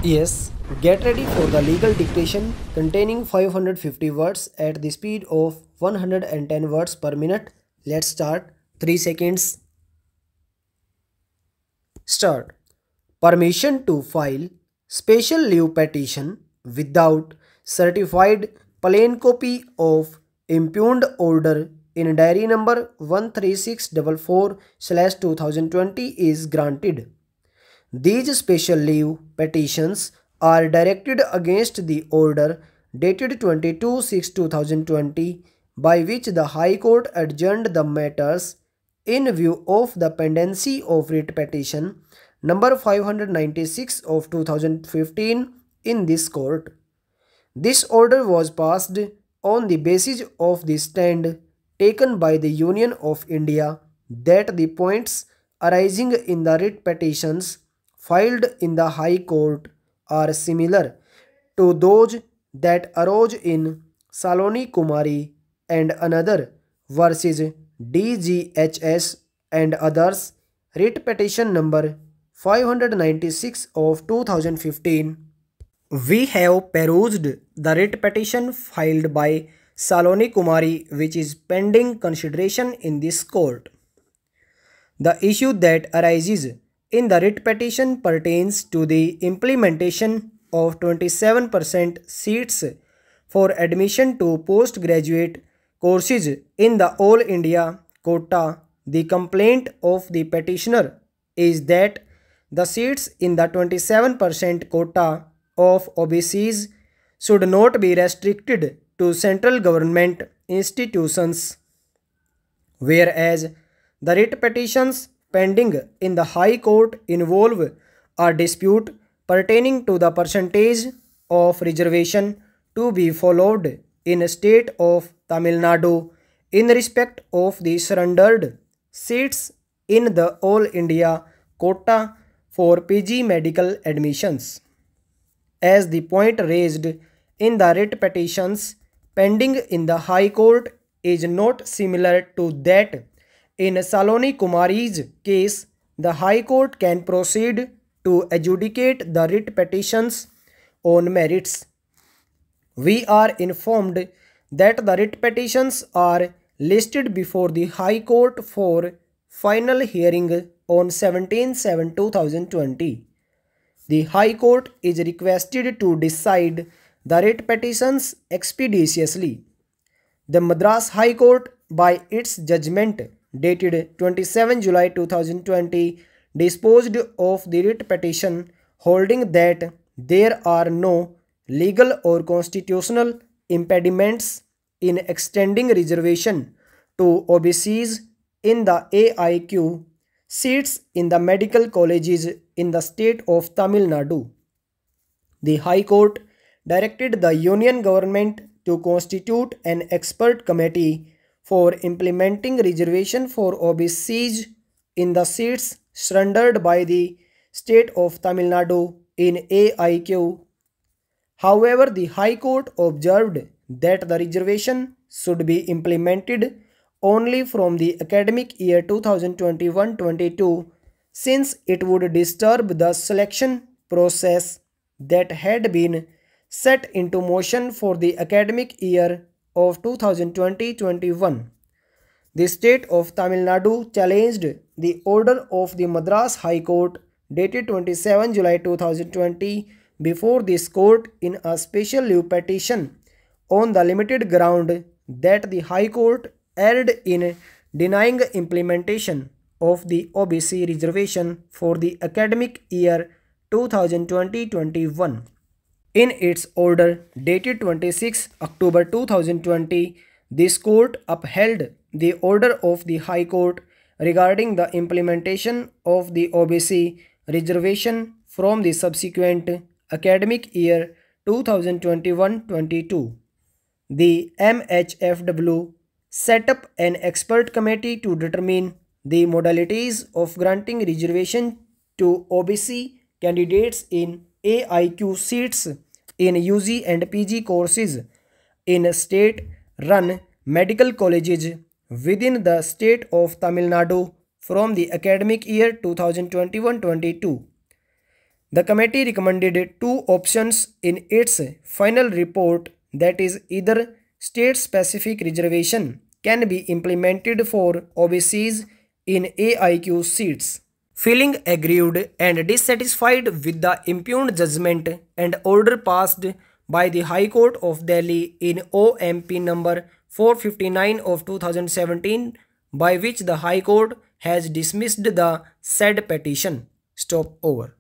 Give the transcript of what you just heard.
Yes, get ready for the legal dictation containing 550 words at the speed of 110 words per minute. Let's start. 3 seconds. Start. Permission to file special leave petition without certified plain copy of impugned order in diary number 13644/2020 is granted. These special leave petitions are directed against the order dated 22/6/2020 by which the High Court adjourned the matters in view of the pendency of writ petition number 596 of 2015 in this court. This order was passed on the basis of the stand taken by the Union of India that the points arising in the writ petitions filed in the High Court are similar to those that arose in Saloni Kumari and another versus DGHS and others, writ petition number 596 of 2015. We have perused the writ petition filed by Saloni Kumari, which is pending consideration in this court. The issue that arises in the writ petition pertains to the implementation of 27% seats for admission to postgraduate courses in the All India quota. The complaint of the petitioner is that the seats in the 27% quota of OBCs should not be restricted to central government institutions, whereas the writ petitions pending in the High Court involve a dispute pertaining to the percentage of reservation to be followed in state of Tamil Nadu in respect of the surrendered seats in the All India quota for PG medical admissions. As the point raised in the writ petitions pending in the High Court is not similar to that in Saloni Kumari's case, the High Court can proceed to adjudicate the writ petitions on merits. We are informed that the writ petitions are listed before the High Court for final hearing on 17/7/2020. The High Court is requested to decide the writ petitions expeditiously. The Madras High Court, by its judgment dated 27 July 2020, disposed of the writ petition, holding that there are no legal or constitutional impediments in extending reservation to OBCs in the AIQ seats in the medical colleges in the state of Tamil Nadu. The High Court directed the Union government to constitute an expert committee for implementing reservation for OBCs in the seats surrendered by the state of Tamil Nadu in AIQ. However, the High Court observed that the reservation should be implemented only from the academic year 2021-22, since it would disturb the selection process that had been set into motion for the academic year of 2020-21. The state of Tamil Nadu challenged the order of the Madras High Court dated 27 July 2020 before this court in a special leave petition on the limited ground that the High Court erred in denying implementation of the OBC reservation for the academic year 2020-21. In its order dated 26 October 2020, this court upheld the order of the High Court regarding the implementation of the OBC reservation from the subsequent academic year 2021-22. The MHFW set up an expert committee to determine the modalities of granting reservation to OBC candidates in AIQ seats in UG and PG courses in state-run medical colleges within the state of Tamil Nadu from the academic year 2021-22. The committee recommended two options in its final report, that is, either state-specific reservation can be implemented for OBCs in AIQ seats. Feeling aggrieved and dissatisfied with the impugned judgment and order passed by the High Court of Delhi in OMP number 459 of 2017, by which the High Court has dismissed the said petition. Stop over.